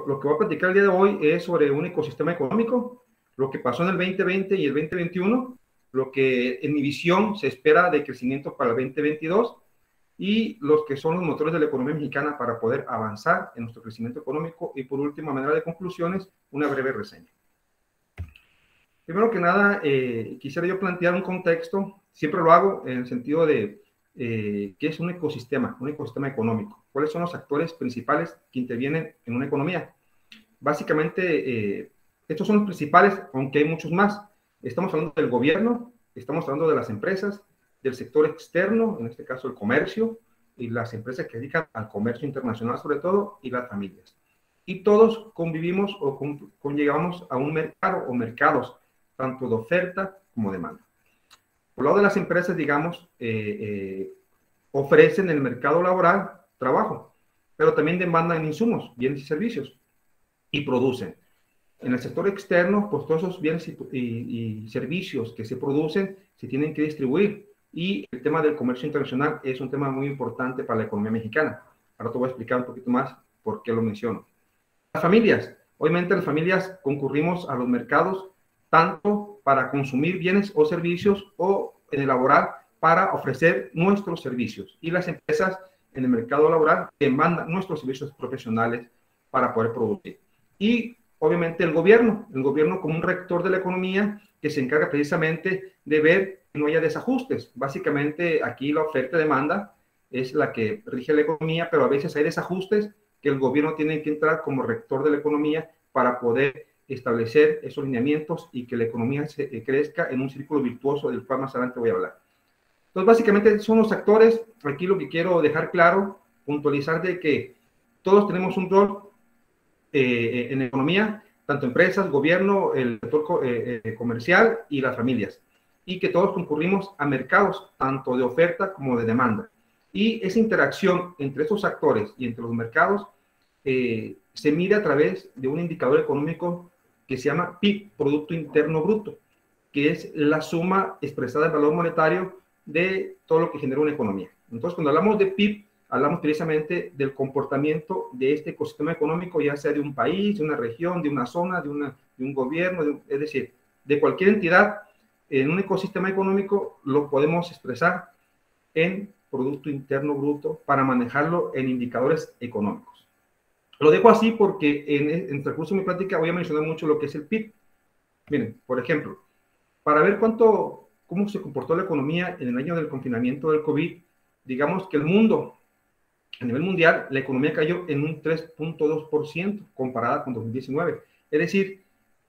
lo que voy a platicar el día de hoy es sobre un ecosistema económico, lo que pasó en el 2020 y el 2021, lo que en mi visión se espera de crecimiento para el 2022 y los que son los motores de la economía mexicana para poder avanzar en nuestro crecimiento económico. Y por último, a manera de conclusiones, una breve reseña. Primero que nada, quisiera yo plantear un contexto, siempre lo hago en el sentido de qué es un ecosistema económico, cuáles son los actores principales que intervienen en una economía. Básicamente, estos son los principales, aunque hay muchos más. Estamos hablando del gobierno, estamos hablando de las empresas, del sector externo, en este caso el comercio, y las empresas que se dedican al comercio internacional sobre todo, y las familias. Y todos convivimos o conllevamos a un mercado o mercados, tanto de oferta como demanda. Por lado de las empresas, digamos, ofrecen en el mercado laboral trabajo, pero también demandan insumos, bienes y servicios, y producen. En el sector externo, pues todos esos bienes y servicios que se producen se tienen que distribuir. Y el tema del comercio internacional es un tema muy importante para la economía mexicana. Ahora te voy a explicar un poquito más por qué lo menciono. Las familias. Obviamente las familias concurrimos a los mercados tanto para consumir bienes o servicios o en el laboral para ofrecer nuestros servicios. Y las empresas en el mercado laboral demandan nuestros servicios profesionales para poder producir. Y obviamente el gobierno como un rector de la economía que se encarga precisamente de ver que no haya desajustes. Básicamente aquí la oferta y demanda es la que rige la economía, pero a veces hay desajustes que el gobierno tiene que entrar como rector de la economía para poder establecer esos lineamientos y que la economía crezca en un círculo virtuoso del cual más adelante voy a hablar. Entonces, básicamente son los actores. Aquí lo que quiero dejar claro, puntualizar de que todos tenemos un rol en economía, tanto empresas, gobierno, el sector comercial y las familias, y que todos concurrimos a mercados, tanto de oferta como de demanda. Y esa interacción entre estos actores y entre los mercados se mide a través de un indicador económico que se llama PIB, Producto Interno Bruto, que es la suma expresada en valor monetario de todo lo que genera una economía. Entonces, cuando hablamos de PIB, hablamos precisamente del comportamiento de este ecosistema económico, ya sea de un país, de una región, de una zona, de un gobierno, es decir, de cualquier entidad en un ecosistema económico, lo podemos expresar en Producto Interno Bruto para manejarlo en indicadores económicos. Lo dejo así porque en el transcurso de mi plática voy a mencionar mucho lo que es el PIB. Miren, por ejemplo, para ver cómo se comportó la economía en el año del confinamiento del COVID, digamos que el mundo, a nivel mundial, la economía cayó en un 3.2% comparada con 2019. Es decir,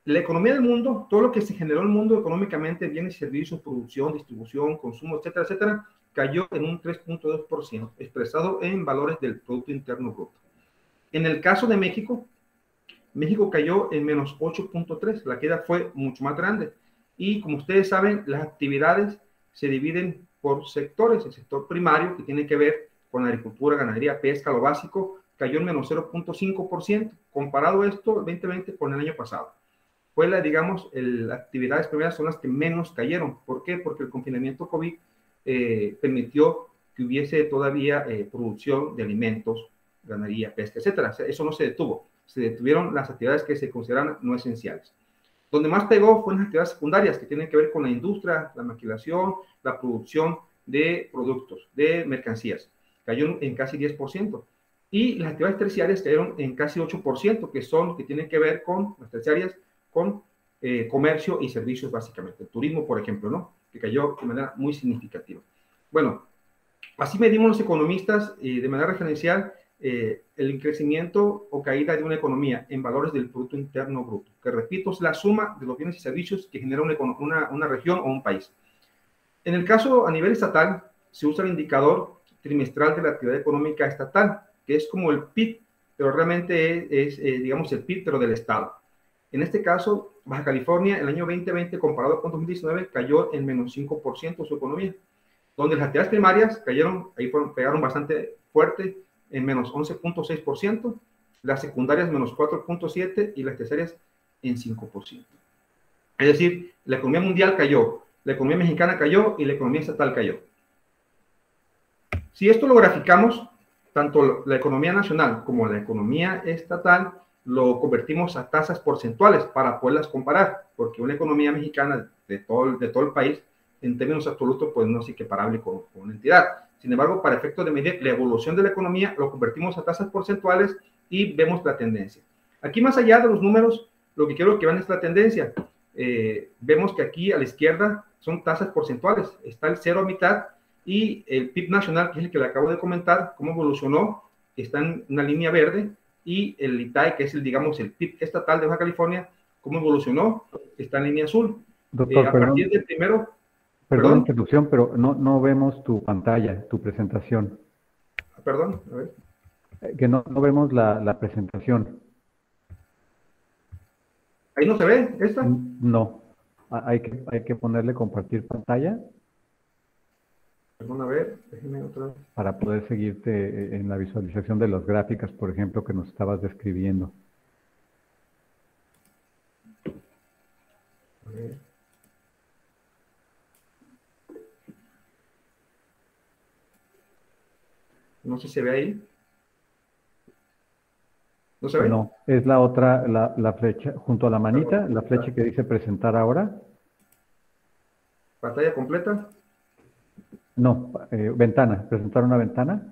la economía del mundo, todo lo que se generó en el mundo económicamente, bienes y servicios, producción, distribución, consumo, etcétera, etcétera, cayó en un 3.2%, expresado en valores del Producto Interno Bruto. En el caso de México, México cayó en menos 8.3%, la queda fue mucho más grande. Y como ustedes saben, las actividades se dividen por sectores. El sector primario, que tiene que ver con agricultura, ganadería, pesca, lo básico, cayó en menos 0.5%, comparado esto el 2020 con el año pasado. Fue las actividades primeras son las que menos cayeron. ¿Por qué? Porque el confinamiento COVID permitió que hubiese todavía producción de alimentos, ganadería, pesca, etcétera. Eso no se detuvo. Se detuvieron las actividades que se consideran no esenciales. Donde más pegó fue en las actividades secundarias, que tienen que ver con la industria, la maquilación, la producción de productos, de mercancías. Cayó en casi 10%. Y las actividades terciarias cayeron en casi 8%, que tienen que ver con las terciarias, con comercio y servicios básicamente. El turismo, por ejemplo, ¿no? Que cayó de manera muy significativa. Bueno, así medimos los economistas de manera referencial el crecimiento o caída de una economía en valores del Producto Interno Bruto, que repito, es la suma de los bienes y servicios que genera una región o un país. En el caso a nivel estatal, se usa el indicador trimestral de la actividad económica estatal, que es como el PIB, pero realmente es digamos, el PIB, pero del Estado. En este caso, Baja California, el año 2020, comparado con 2019, cayó en menos 5% su economía, donde las actividades primarias pegaron bastante fuerte, en menos 11.6%, las secundarias menos 4.7% y las terciarias en 5%. Es decir, la economía mundial cayó, la economía mexicana cayó y la economía estatal cayó. Si esto lo graficamos, tanto la economía nacional como la economía estatal, lo convertimos a tasas porcentuales para poderlas comparar, porque una economía mexicana de todo el país, en términos absolutos, pues no es equiparable con una entidad. Sin embargo, para efectos de medir la evolución de la economía, lo convertimos a tasas porcentuales y vemos la tendencia. Aquí, más allá de los números, lo que quiero que vean es la tendencia. Vemos que aquí a la izquierda son tasas porcentuales. Está el cero a mitad y el PIB nacional, que es el que le acabo de comentar, cómo evolucionó, está en una línea verde, y el ITAE, que es el, digamos, el PIB estatal de Baja California, cómo evolucionó, está en línea azul. Doctor, A partir del primero... Perdón la interrupción, pero no vemos tu pantalla, tu presentación. Perdón, a ver. Que no vemos la presentación. ¿Ahí no se ve esta? No. Hay que ponerle compartir pantalla. Perdón, a ver, déjeme otra vez. Para poder seguirte en la visualización de las gráficas, por ejemplo, que nos estabas describiendo. A ver. No sé si se ve ahí. ¿No se ve? No, es la otra, la flecha, junto a la manita, la flecha que dice presentar ahora. ¿Pantalla completa? No, ventana, presentar una ventana.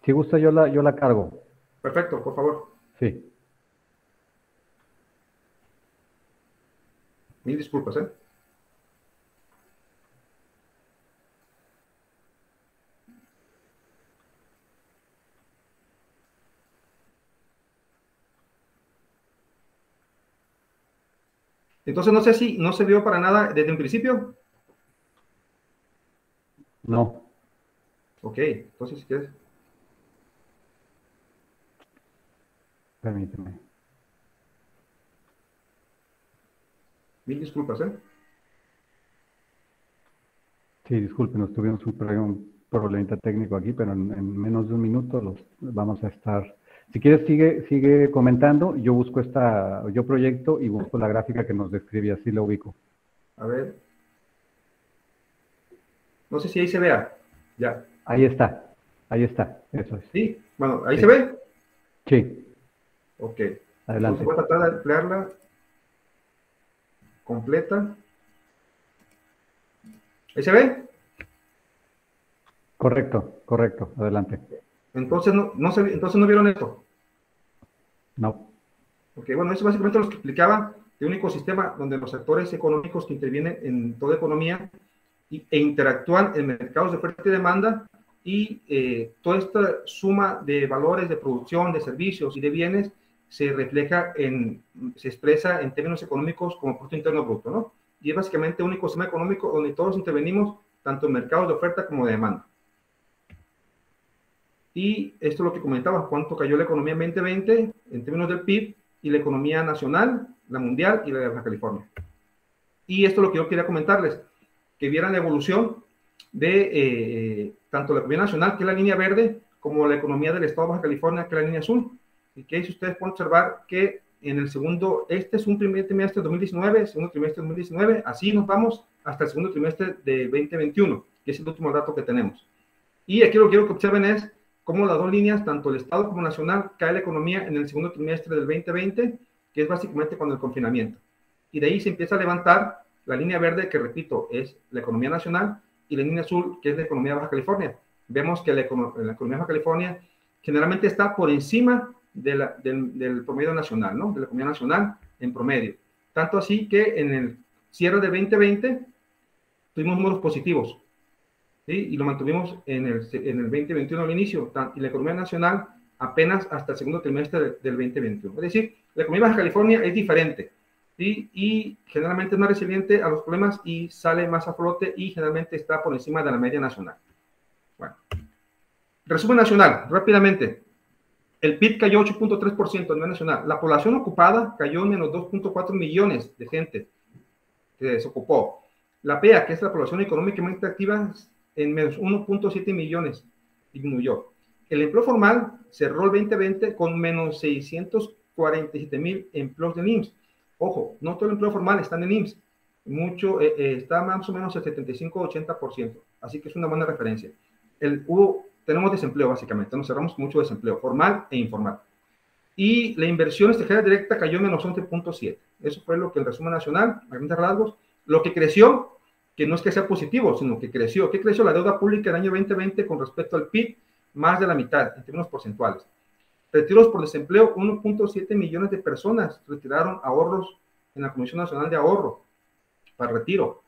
Si gusta, yo la cargo. Perfecto, por favor. Sí. Mil disculpas, ¿eh? Entonces, no sé si no se vio para nada desde un principio. No. Ok, entonces si quieres. Permíteme. Mil disculpas, ¿eh? Sí, disculpen, tuvimos un problemita técnico aquí, pero en menos de un minuto los vamos a estar. Si quieres, sigue comentando. Yo busco yo proyecto y busco la gráfica que nos describe, así la ubico. A ver. No sé si ahí se vea. Ya. Ahí está, eso es. ¿Sí? Bueno, ¿ahí sí. se ve? Sí. Ok. Adelante. Entonces voy a tratar de ampliarla completa. ¿Ahí se ve? Correcto, adelante. Entonces entonces no vieron esto. No. Ok, bueno, eso básicamente lo que explicaba de un ecosistema donde los actores económicos que intervienen en toda economía e interactúan en mercados de oferta y demanda, y toda esta suma de valores de producción, de servicios y de bienes se expresa en términos económicos como Producto Interno Bruto, ¿no? Y es básicamente un ecosistema económico donde todos intervenimos tanto en mercados de oferta como de demanda. Y esto es lo que comentaba, cuánto cayó la economía en 2020 en términos del PIB, y la economía nacional, la mundial y la de Baja California. Y esto es lo que yo quería comentarles, que vieran la evolución de tanto la economía nacional, que es la línea verde, como la economía del estado de Baja California, que es la línea azul. Y que si ustedes pueden observar que en el segundo, este es un primer trimestre de 2019, segundo trimestre de 2019, así nos vamos hasta el segundo trimestre de 2021, que es el último dato que tenemos. Y aquí lo que quiero que observen es cómo las dos líneas, tanto el Estado como nacional, cae la economía en el segundo trimestre del 2020, que es básicamente con el confinamiento. Y de ahí se empieza a levantar la línea verde, que repito, es la economía nacional, y la línea azul, que es la economía de Baja California. Vemos que la economía de Baja California generalmente está por encima del promedio nacional, ¿no? De la economía nacional en promedio. Tanto así que en el cierre de 2020 tuvimos números positivos. ¿Sí? Y lo mantuvimos en el 2021 al inicio, y la economía nacional apenas hasta el segundo trimestre del 2021. Es decir, la economía de Baja California es diferente, ¿sí? Y generalmente es más resiliente a los problemas y sale más a flote, y generalmente está por encima de la media nacional. Bueno, resumen nacional, rápidamente. El PIB cayó 8.3% a nivel nacional. La población ocupada cayó en menos 2.4 millones de gente que se desocupó. La PEA, que es la población económicamente activa, en menos 1.7 millones disminuyó. El empleo formal cerró el 2020 con menos 647,000 empleos del IMSS. Ojo, no todo el empleo formal está en el IMSS. Mucho, está más o menos el 75-80%. Así que es una buena referencia. Hubo tenemos desempleo básicamente, nos cerramos con mucho desempleo, formal e informal. Y la inversión extranjera directa cayó en menos 11.7. Eso fue lo que el resumen nacional, a grandes rasgos, lo que creció, que no es que sea positivo, sino que creció. ¿Qué creció? La deuda pública el año 2020 con respecto al PIB, más de la mitad en términos porcentuales. Retiros por desempleo, 1.7 millones de personas retiraron ahorros en la Comisión Nacional de Ahorro para retiro.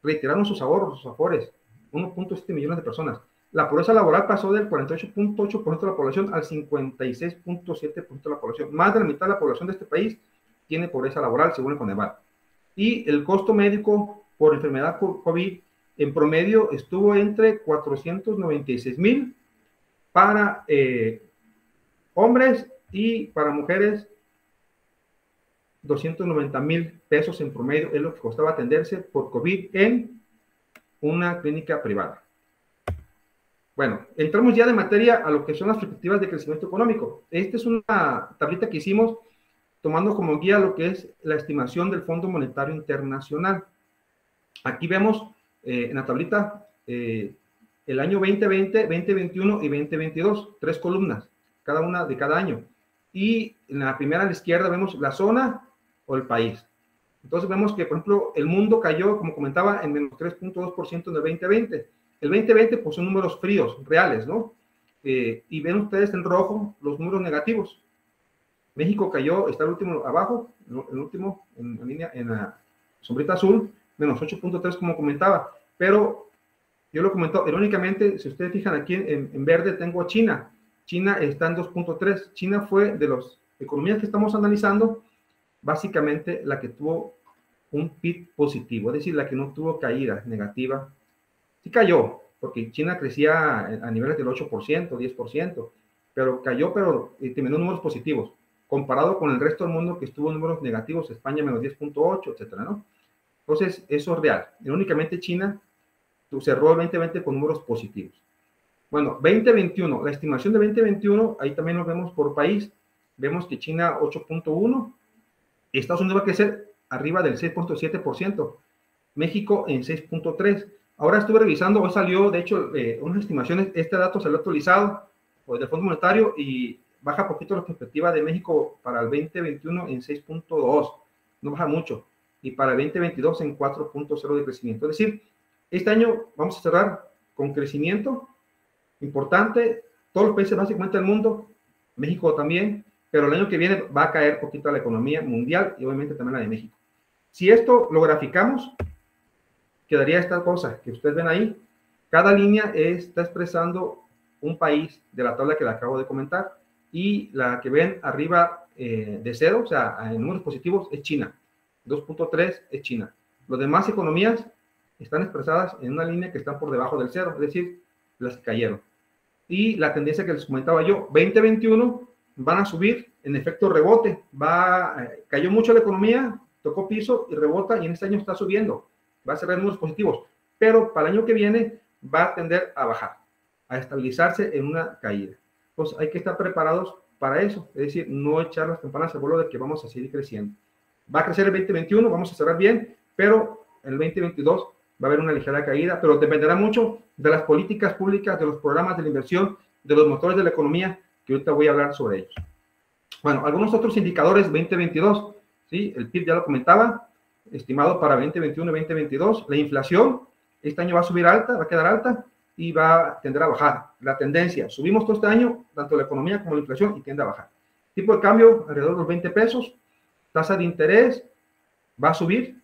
Retiraron sus ahorros, sus afores, 1.7 millones de personas. La pobreza laboral pasó del 48.8% de la población al 56.7% de la población. Más de la mitad de la población de este país tiene pobreza laboral, según el Coneval. Y el costo médico por enfermedad por COVID en promedio estuvo entre 496,000 para hombres y para mujeres 290,000 pesos en promedio es lo que costaba atenderse por COVID en una clínica privada. Bueno, entramos ya de materia a lo que son las perspectivas de crecimiento económico. Esta es una tablita que hicimos tomando como guía lo que es la estimación del Fondo Monetario Internacional. Aquí vemos en la tablita el año 2020, 2021 y 2022, 3 columnas, cada una de cada año. Y en la primera a la izquierda vemos la zona o el país. Entonces vemos que, por ejemplo, el mundo cayó, como comentaba, en menos 3.2% en el 2020. El 2020 pues son números fríos, reales, ¿no? Y ven ustedes en rojo los números negativos. México cayó, está el último abajo, el último en línea, en la sombrita azul, menos 8.3 como comentaba. Pero yo lo comento, irónicamente, si ustedes fijan aquí en verde tengo a China. China está en 2.3. China fue de las economías que estamos analizando, básicamente la que tuvo un PIB positivo, es decir, la que no tuvo caída negativa. Sí cayó, porque China crecía a niveles del 8%, 10%, pero cayó, pero terminó números positivos, comparado con el resto del mundo que estuvo en números negativos, España menos 10.8, etcétera, ¿no? Entonces, eso es real. Irónicamente, China cerró el 2020 con números positivos. Bueno, 2021, la estimación de 2021, ahí también lo vemos por país. Vemos que China 8.1, Estados Unidos va a crecer arriba del 6.7%, México en 6.3%. Ahora estuve revisando, hoy salió, de hecho, unas estimaciones, este dato salió actualizado del Fondo Monetario y baja poquito la perspectiva de México para el 2021 en 6.2, no baja mucho, y para el 2022 en 4.0 de crecimiento. Es decir, este año vamos a cerrar con crecimiento importante, todos los países básicamente del mundo, México también, pero el año que viene va a caer poquito la economía mundial y obviamente también la de México. Si esto lo graficamos, quedaría esta cosa que ustedes ven ahí. Cada línea está expresando un país de la tabla que le acabo de comentar y la que ven arriba de cero, o sea, en números positivos, es China. 2.3 es China. Las demás economías están expresadas en una línea que está por debajo del cero, es decir, las que cayeron. Y la tendencia que les comentaba yo, 2021 van a subir en efecto rebote. Cayó mucho la economía, tocó piso y rebota y en este año está subiendo. Va a cerrar números positivos, pero para el año que viene va a tender a bajar, a estabilizarse en una caída. Entonces hay que estar preparados para eso, es decir, no echar las campanas al vuelo de que vamos a seguir creciendo. Va a crecer el 2021, vamos a cerrar bien, pero en el 2022 va a haber una ligera caída, pero dependerá mucho de las políticas públicas, de los programas de la inversión, de los motores de la economía, que ahorita voy a hablar sobre ellos. Bueno, algunos otros indicadores 2022, ¿sí? El PIB ya lo comentaba, estimado para 2021 y 2022. La inflación este año va a subir alta, va a quedar alta y va a tender a bajar. La tendencia, subimos todo este año, tanto la economía como la inflación, y tiende a bajar. Tipo de cambio, alrededor de los 20 pesos. Tasa de interés va a subir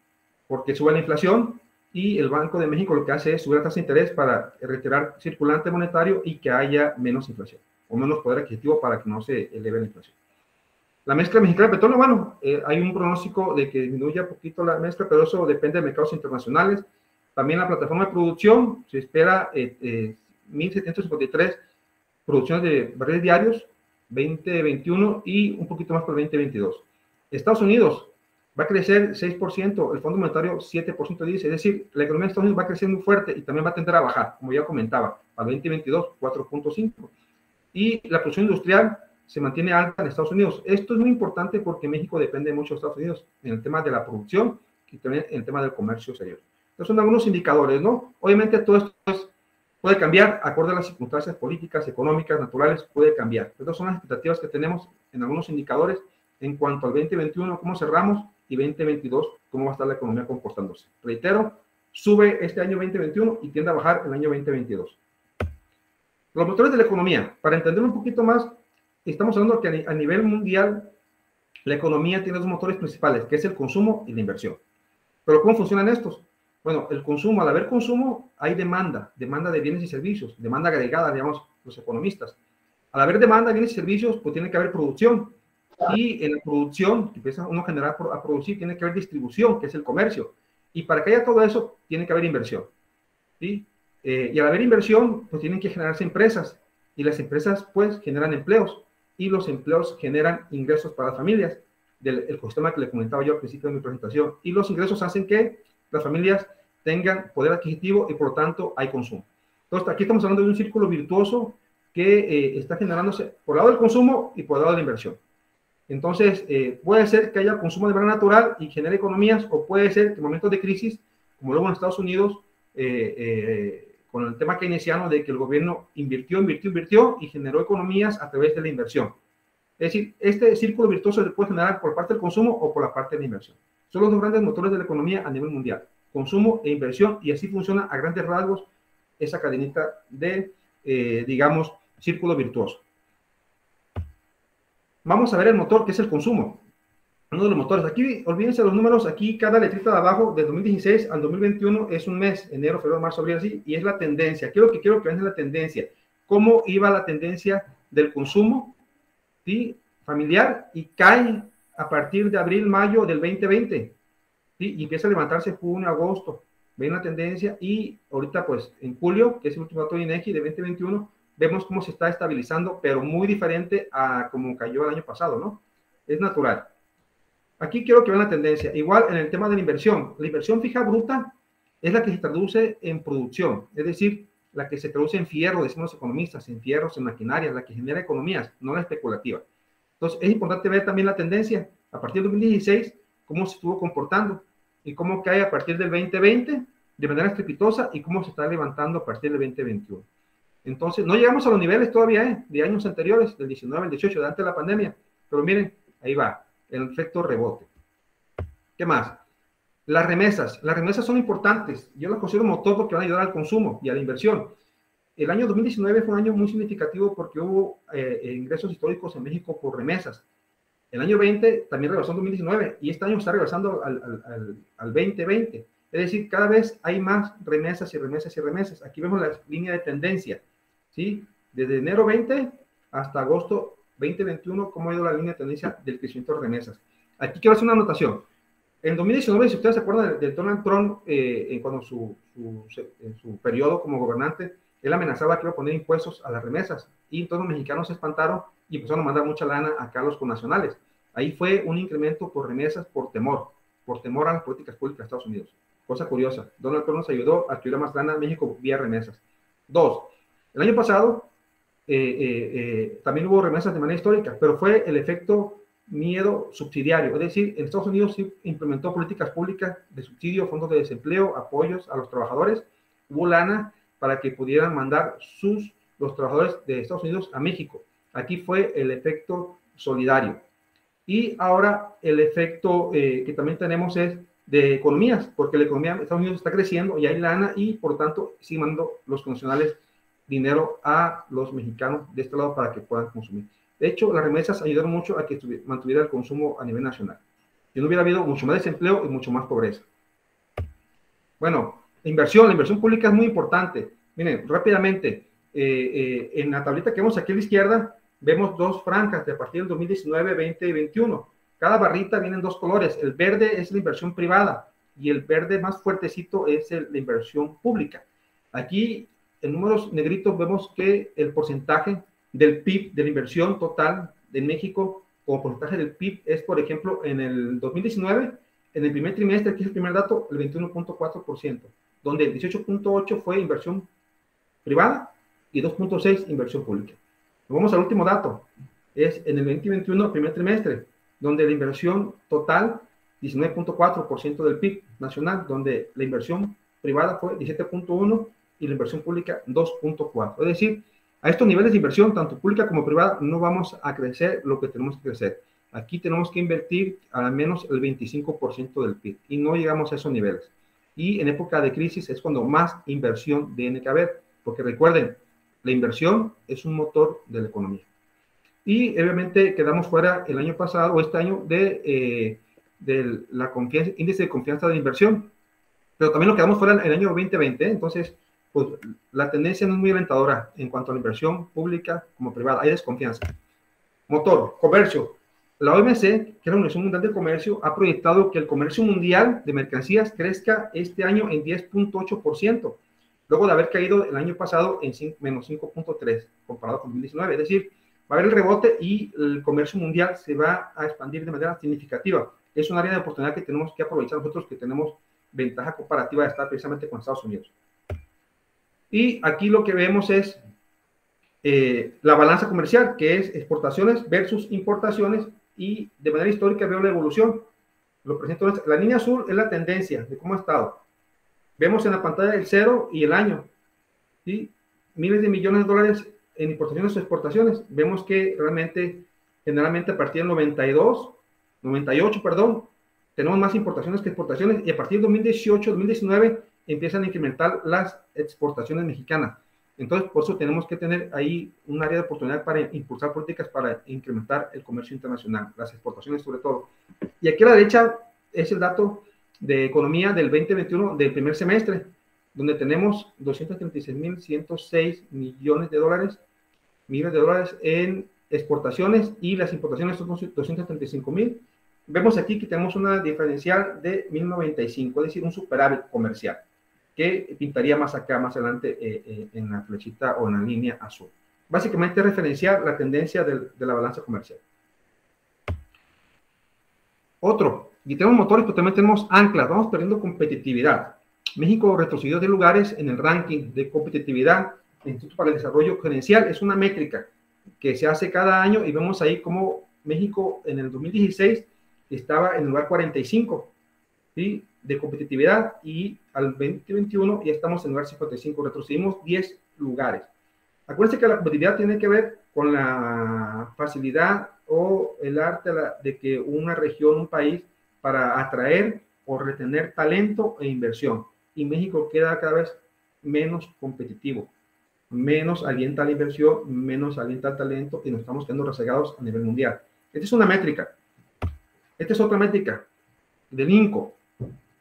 porque sube la inflación y el Banco de México lo que hace es subir la tasa de interés para retirar circulante monetario y que haya menos inflación o menos poder adquisitivo para que no se eleve la inflación. La mezcla mexicana de petróleo, bueno, hay un pronóstico de que disminuya un poquito la mezcla, pero eso depende de mercados internacionales. También la plataforma de producción, se espera 1.753 producciones de barriles diarios, 2021 y un poquito más por el 2022. Estados Unidos va a crecer 6%, el Fondo Monetario 7% dice, es decir, la economía de Estados Unidos va a crecer muy fuerte y también va a tender a bajar, como ya comentaba, para el 2022 4.5%. Y la producción industrial se mantiene alta en Estados Unidos. Esto es muy importante porque México depende mucho de Estados Unidos en el tema de la producción y también en el tema del comercio exterior. Estos son algunos indicadores, ¿no? Obviamente todo esto es puede cambiar acorde a las circunstancias políticas, económicas, naturales, puede cambiar. Estas son las expectativas que tenemos en algunos indicadores en cuanto al 2021, cómo cerramos, y 2022, cómo va a estar la economía comportándose. Reitero, sube este año 2021 y tiende a bajar el año 2022. Los motores de la economía, para entender un poquito más, estamos hablando que a nivel mundial la economía tiene dos motores principales, que es el consumo y la inversión. Pero ¿cómo funcionan estos? Bueno, el consumo, al haber consumo, hay demanda de bienes y servicios, demanda agregada, digamos, los economistas. Al haber demanda de bienes y servicios, pues tiene que haber producción. Y en la producción, que empieza uno a generar, a producir, tiene que haber distribución, que es el comercio. Y para que haya todo eso, tiene que haber inversión. ¿Sí? Y al haber inversión, pues tienen que generarse empresas. Y las empresas, pues, generan empleos. Y los empleos generan ingresos para las familias, del ecosistema que le comentaba yo al principio de mi presentación. Y los ingresos hacen que las familias tengan poder adquisitivo y por lo tanto hay consumo. Entonces aquí estamos hablando de un círculo virtuoso que está generándose por el lado del consumo y por el lado de la inversión. Entonces puede ser que haya consumo de manera natural y genere economías, o puede ser que en momentos de crisis, como luego en Estados Unidos, con el tema keynesiano de que el gobierno invirtió y generó economías a través de la inversión. Es decir, este círculo virtuoso se puede generar por parte del consumo o por la parte de la inversión. Son los dos grandes motores de la economía a nivel mundial, consumo e inversión, y así funciona a grandes rasgos esa cadenita de, digamos, círculo virtuoso. Vamos a ver el motor, que es el consumo. Uno de los motores. Aquí, olvídense los números, aquí cada letrita de abajo, del 2016 al 2021 es un mes, enero, febrero, marzo, abril, así, y es la tendencia. Aquí lo que quiero que vean es la tendencia. Cómo iba la tendencia del consumo, ¿sí?, familiar, y cae a partir de abril, mayo del 2020, ¿sí?, y empieza a levantarse junio, agosto. Ven la tendencia, y ahorita, pues, en julio, que es el último dato de INEGI de 2021, vemos cómo se está estabilizando, pero muy diferente a como cayó el año pasado, ¿no? Es natural. Aquí quiero que vean la tendencia. Igual en el tema de la inversión fija bruta es la que se traduce en producción, es decir, la que se traduce en fierro, decimos los economistas, en fierros, en maquinaria, la que genera economías, no la especulativa. Entonces, es importante ver también la tendencia a partir del 2016, cómo se estuvo comportando y cómo cae a partir del 2020 de manera estrepitosa y cómo se está levantando a partir del 2021. Entonces, no llegamos a los niveles todavía de años anteriores, del 19 al 18, de antes de la pandemia, pero miren, ahí va, el efecto rebote. ¿Qué más? Las remesas son importantes. Yo las considero motor porque van a ayudar al consumo y a la inversión. El año 2019 fue un año muy significativo porque hubo ingresos históricos en México por remesas. El año 20 también rebasó en 2019 y este año está rebasando al 2020. Es decir, cada vez hay más remesas y remesas y remesas. Aquí vemos la línea de tendencia, ¿sí? Desde enero 20 hasta agosto 2021, cómo ha ido la línea de tendencia del crecimiento de remesas. Aquí quiero hacer una anotación. En 2019, si ustedes se acuerdan de Donald Trump, cuando en su periodo como gobernante, él amenazaba que iba a poner impuestos a las remesas, y todos los mexicanos se espantaron y empezaron a mandar mucha lana acá a los connacionales. Ahí fue un incremento por remesas por temor a las políticas públicas de Estados Unidos. Cosa curiosa, Donald Trump nos ayudó a que hubiera más lana en México vía remesas. 2. El año pasado también hubo remesas de manera histórica, pero fue el efecto miedo subsidiario, es decir, en Estados Unidos sí implementó políticas públicas de subsidio, fondos de desempleo, apoyos a los trabajadores, hubo lana para que pudieran mandar los trabajadores de Estados Unidos a México. Aquí fue el efecto solidario. Y ahora el efecto que también tenemos es de economías, porque la economía de Estados Unidos está creciendo y hay lana, y por lo tanto siguen mandando los connacionales dinero a los mexicanos de este lado para que puedan consumir. De hecho, las remesas ayudaron mucho a que mantuviera el consumo a nivel nacional. Si no hubiera habido mucho más desempleo y mucho más pobreza. Bueno, la inversión pública es muy importante. Miren, rápidamente, en la tablita que vemos aquí a la izquierda, vemos dos franjas de a partir del 2019, 20 y 21. Cada barrita viene en dos colores. El verde es la inversión privada y el verde más fuertecito es la inversión pública. Aquí, en números negritos, vemos que el porcentaje del PIB, de la inversión total de México, como porcentaje del PIB, es, por ejemplo, en el 2019, en el primer trimestre, que es el primer dato, el 21.4%, donde el 18.8% fue inversión privada y 2.6% inversión pública. Vamos al último dato, es en el 2021, primer trimestre, donde la inversión total, 19.4% del PIB nacional, donde la inversión privada fue 17.1% y la inversión pública 2.4. Es decir, a estos niveles de inversión, tanto pública como privada, no vamos a crecer lo que tenemos que crecer. Aquí tenemos que invertir al menos el 25% del PIB y no llegamos a esos niveles. Y en época de crisis es cuando más inversión tiene que haber, porque recuerden, la inversión es un motor de la economía. Y obviamente quedamos fuera el año pasado o este año de la confianza, índice de confianza de inversión, pero también lo quedamos fuera el año 2020, entonces pues la tendencia no es muy alentadora en cuanto a la inversión pública como privada, hay desconfianza. Motor, comercio. La OMC, que es la Organización Mundial de Comercio, ha proyectado que el comercio mundial de mercancías crezca este año en 10.8%, luego de haber caído el año pasado en menos 5.3% comparado con 2019, es decir, va a haber el rebote y el comercio mundial se va a expandir de manera significativa. Es un área de oportunidad que tenemos que aprovechar nosotros que tenemos ventaja comparativa de estar precisamente con Estados Unidos. Y aquí lo que vemos es la balanza comercial, que es exportaciones versus importaciones, y de manera histórica veo la evolución. Lo presento, la línea azul es la tendencia de cómo ha estado. Vemos en la pantalla el 0 y el año, ¿sí? Miles de millones de dólares en importaciones o exportaciones. Vemos que realmente, generalmente a partir del 98, perdón, tenemos más importaciones que exportaciones, y a partir de 2018, 2019 empiezan a incrementar las exportaciones mexicanas. Entonces, por eso tenemos que tener ahí un área de oportunidad para impulsar políticas para incrementar el comercio internacional, las exportaciones sobre todo. Y aquí a la derecha es el dato de economía del 2021 del primer semestre, donde tenemos 236.106 millones de dólares en exportaciones, y las importaciones son 235.000. Vemos aquí que tenemos una diferencial de 1.095, es decir, un superávit comercial, que pintaría más acá, más adelante, en la flechita o en la línea azul. Básicamente referenciar la tendencia de la balanza comercial. Otro, y tenemos motores, pero también tenemos anclas, vamos perdiendo competitividad. México retrocedió de lugares en el ranking de competitividad. El Instituto para el Desarrollo Gerencial es una métrica que se hace cada año, y vemos ahí cómo México en el 2016 estaba en el lugar 45, ¿sí?, de competitividad, y al 2021 ya estamos en el lugar 55, retrocedimos 10 lugares. Acuérdense que la competitividad tiene que ver con la facilidad o el arte de que una región, un país, para atraer o retener talento e inversión, y México queda cada vez menos competitivo, menos alienta la inversión, menos alienta el talento, y nos estamos quedando rezagados a nivel mundial. Esta es una métrica. Esta es otra métrica del INCO.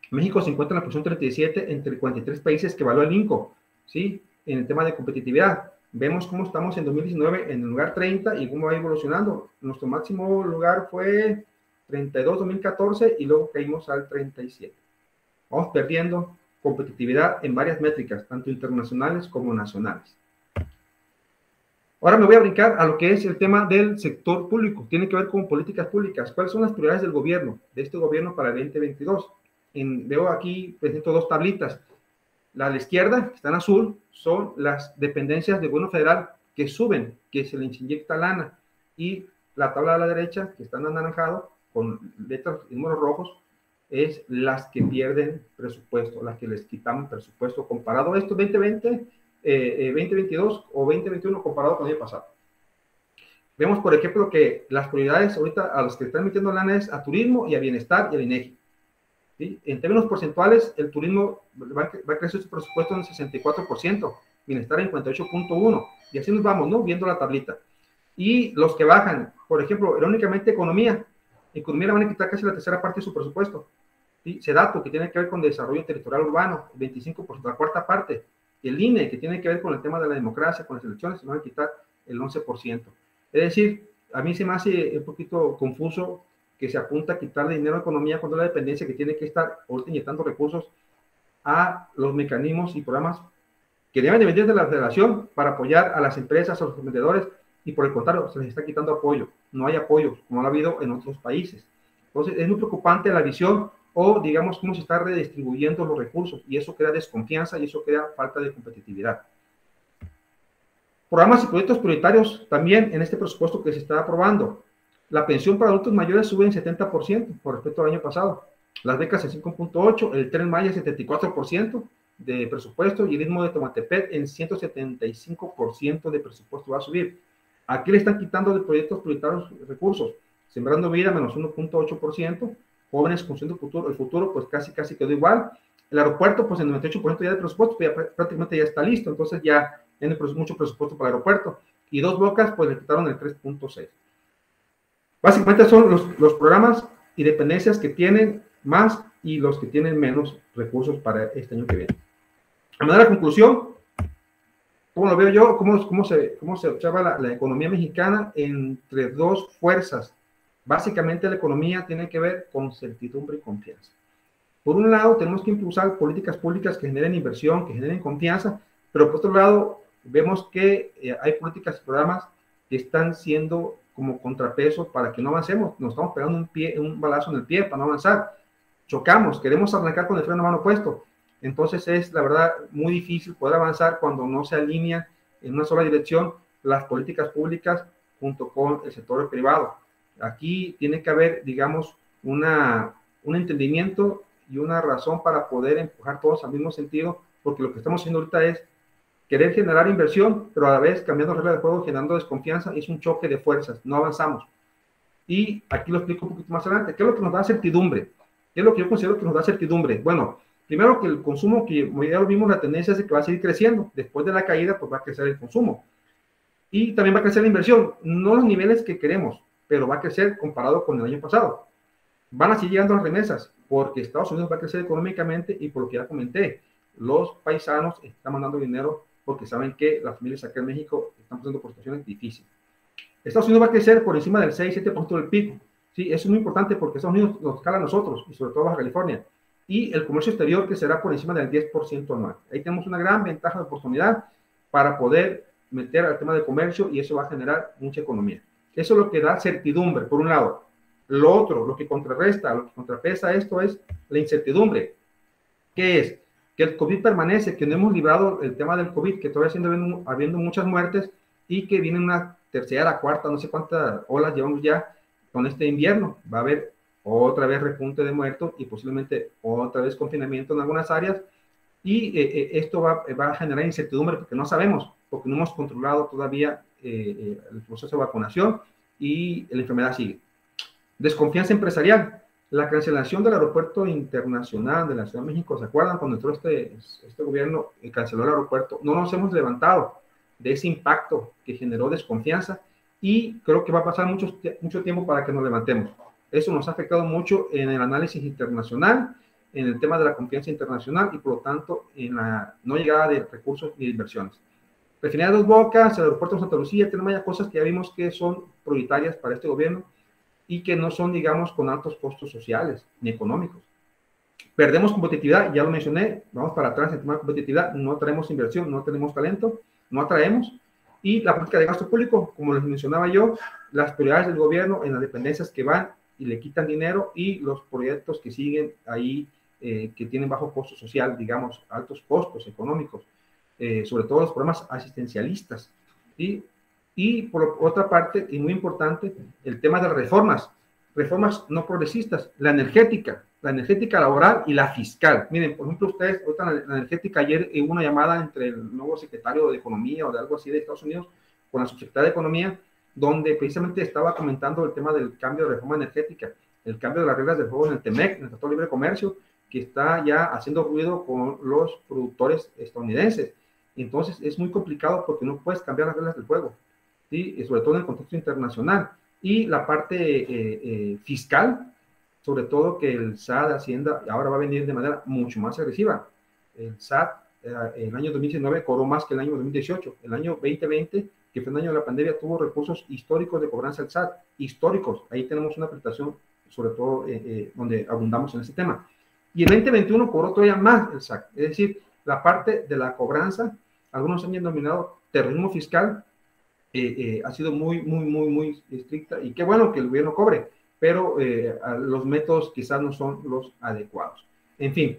México se encuentra en la posición 37 entre 43 países que evalúa el INCO, ¿sí?, en el tema de competitividad. Vemos cómo estamos en 2019 en el lugar 30 y cómo va evolucionando. Nuestro máximo lugar fue 32 2014 y luego caímos al 37. Vamos perdiendo competitividad en varias métricas, tanto internacionales como nacionales. Ahora me voy a brincar a lo que es el tema del sector público. Tiene que ver con políticas públicas. ¿Cuáles son las prioridades del gobierno, de este gobierno para el 2022? Veo aquí, presento dos tablitas. La de la izquierda, que está en azul, son las dependencias del gobierno federal que suben, que se les inyecta lana. Y la tabla de la derecha, que está en anaranjado, con letras y números rojos, es las que pierden presupuesto, las que les quitan presupuesto comparado a esto 2020, 2022 o 2021 comparado con el año pasado. Vemos, por ejemplo, que las prioridades ahorita a los que están metiendo lana es a turismo y a bienestar y al INEGI. ¿Sí? En términos porcentuales, el turismo va a crecer su presupuesto en 64%, bienestar en 58.1%, y así nos vamos, ¿no?, viendo la tablita. Y los que bajan, por ejemplo, irónicamente, economía le van a quitar casi la tercera parte de su presupuesto. ¿Sí? SEDATU, que tiene que ver con desarrollo territorial urbano, 25%, la cuarta parte. El INE, que tiene que ver con el tema de la democracia, con las elecciones, se van a quitar el 11%. Es decir, a mí se me hace un poquito confuso que se apunta a quitarle dinero a economía cuando la dependencia que tiene que estar ahorita inyectando recursos a los mecanismos y programas que deben de venir de la federación para apoyar a las empresas, a los vendedores, y por el contrario, se les está quitando apoyo. No hay apoyo, como lo ha habido en otros países. Entonces, es muy preocupante la visión, o digamos, cómo se está redistribuyendo los recursos, y eso crea desconfianza y eso crea falta de competitividad. Programas y proyectos prioritarios también en este presupuesto que se está aprobando. La pensión para adultos mayores sube en 70% por respecto al año pasado. Las becas en 5.8%, el Tren Maya 74%, de presupuesto y el Istmo de Tehuantepec en 175% de presupuesto va a subir. Aquí le están quitando de proyectos prioritarios recursos. Sembrando Vida, menos 1.8%. Jóvenes Construyendo Futuro, el futuro, pues casi quedó igual. El aeropuerto, pues el 98% ya de presupuesto, ya prácticamente ya está listo, entonces ya tiene mucho presupuesto para el aeropuerto. Y Dos Bocas, pues le quitaron el 3.6. Básicamente son los programas y dependencias que tienen más y los que tienen menos recursos para este año que viene. A manera de conclusión, ¿cómo lo veo yo? ¿Cómo se observa la economía mexicana entre dos fuerzas? Básicamente la economía tiene que ver con certidumbre y confianza. Por un lado, tenemos que impulsar políticas públicas que generen inversión, que generen confianza, pero por otro lado, vemos que hay políticas y programas que están siendo como contrapeso para que no avancemos. Nos estamos pegando un balazo en el pie para no avanzar. Chocamos, queremos arrancar con el freno a mano puesto. Entonces es, la verdad, muy difícil poder avanzar cuando no se alinean en una sola dirección las políticas públicas junto con el sector privado. Aquí tiene que haber, digamos, un entendimiento y una razón para poder empujar todos al mismo sentido, porque lo que estamos haciendo ahorita es querer generar inversión, pero a la vez cambiando reglas de juego, generando desconfianza, es un choque de fuerzas, no avanzamos. Y aquí lo explico un poquito más adelante. ¿Qué es lo que nos da certidumbre? ¿Qué es lo que yo considero que nos da certidumbre? Bueno, primero que el consumo, que ya lo vimos, la tendencia es de que va a seguir creciendo. Después de la caída, pues va a crecer el consumo. Y también va a crecer la inversión. No los niveles que queremos, pero va a crecer comparado con el año pasado. Van a seguir llegando las remesas, porque Estados Unidos va a crecer económicamente y por lo que ya comenté, los paisanos están mandando dinero porque saben que las familias acá en México están pasando por situaciones difíciles. Estados Unidos va a crecer por encima del 6-7% del PIB. Sí, eso es muy importante porque Estados Unidos nos escala a nosotros y sobre todo Baja California. Y el comercio exterior que será por encima del 10% anual. Ahí tenemos una gran ventaja de oportunidad para poder meter al tema de comercio y eso va a generar mucha economía. Eso es lo que da certidumbre, por un lado. Lo otro, lo que contrarresta, lo que contrapesa esto es la incertidumbre. ¿Qué es? Que el COVID permanece, que no hemos librado el tema del COVID, que todavía sigue habiendo muchas muertes y que viene una tercera, cuarta, no sé cuántas olas llevamos ya con este invierno. Va a haber otra vez repunte de muertos y posiblemente otra vez confinamiento en algunas áreas y esto va a generar incertidumbre porque no sabemos, porque no hemos controlado todavía el proceso de vacunación y la enfermedad sigue. Desconfianza empresarial. La cancelación del aeropuerto internacional de la Ciudad de México, ¿se acuerdan? Cuando entró este gobierno y canceló el aeropuerto, no nos hemos levantado de ese impacto que generó desconfianza y creo que va a pasar mucho tiempo para que nos levantemos. Eso nos ha afectado mucho en el análisis internacional, en el tema de la confianza internacional y por lo tanto en la no llegada de recursos ni de inversiones. Refinería Dos Bocas, el aeropuerto de Santa Lucía, tenemos ya cosas que ya vimos que son prioritarias para este gobierno y que no son, digamos, con altos costos sociales ni económicos. Perdemos competitividad, ya lo mencioné, vamos para atrás en tema de competitividad, no traemos inversión, no tenemos talento, no atraemos. Y la política de gasto público, como les mencionaba yo, las prioridades del gobierno en las dependencias que van y le quitan dinero y los proyectos que siguen ahí, que tienen bajo costo social, digamos, altos costos económicos, sobre todo los programas asistencialistas. ¿Sí? Y por otra parte, y muy importante, el tema de las reformas no progresistas, la energética laboral y la fiscal. Miren, por ejemplo, ustedes, ahorita la energética, ayer hubo una llamada entre el nuevo secretario de Economía o de algo así de Estados Unidos con la subsecretaria de Economía, donde precisamente estaba comentando el tema del cambio de reforma energética, el cambio de las reglas del juego en el TEMEC, en el Tratado de Libre Comercio, que está ya haciendo ruido con los productores estadounidenses. Entonces, es muy complicado porque no puedes cambiar las reglas del juego. ¿Sí? Y sobre todo en el contexto internacional. Y la parte fiscal, sobre todo que el SAT, Hacienda, ahora va a venir de manera mucho más agresiva. El SAT, el año 2019 cobró más que el año 2018. El año 2020, que fue el año de la pandemia, tuvo recursos históricos de cobranza del SAT, históricos. Ahí tenemos una presentación, sobre todo donde abundamos en ese tema. Y el 2021 cobró todavía más el SAT. Es decir, la parte de la cobranza, algunos han denominado terrorismo fiscal, ha sido muy estricta y qué bueno que el gobierno cobre, pero los métodos quizás no son los adecuados. En fin,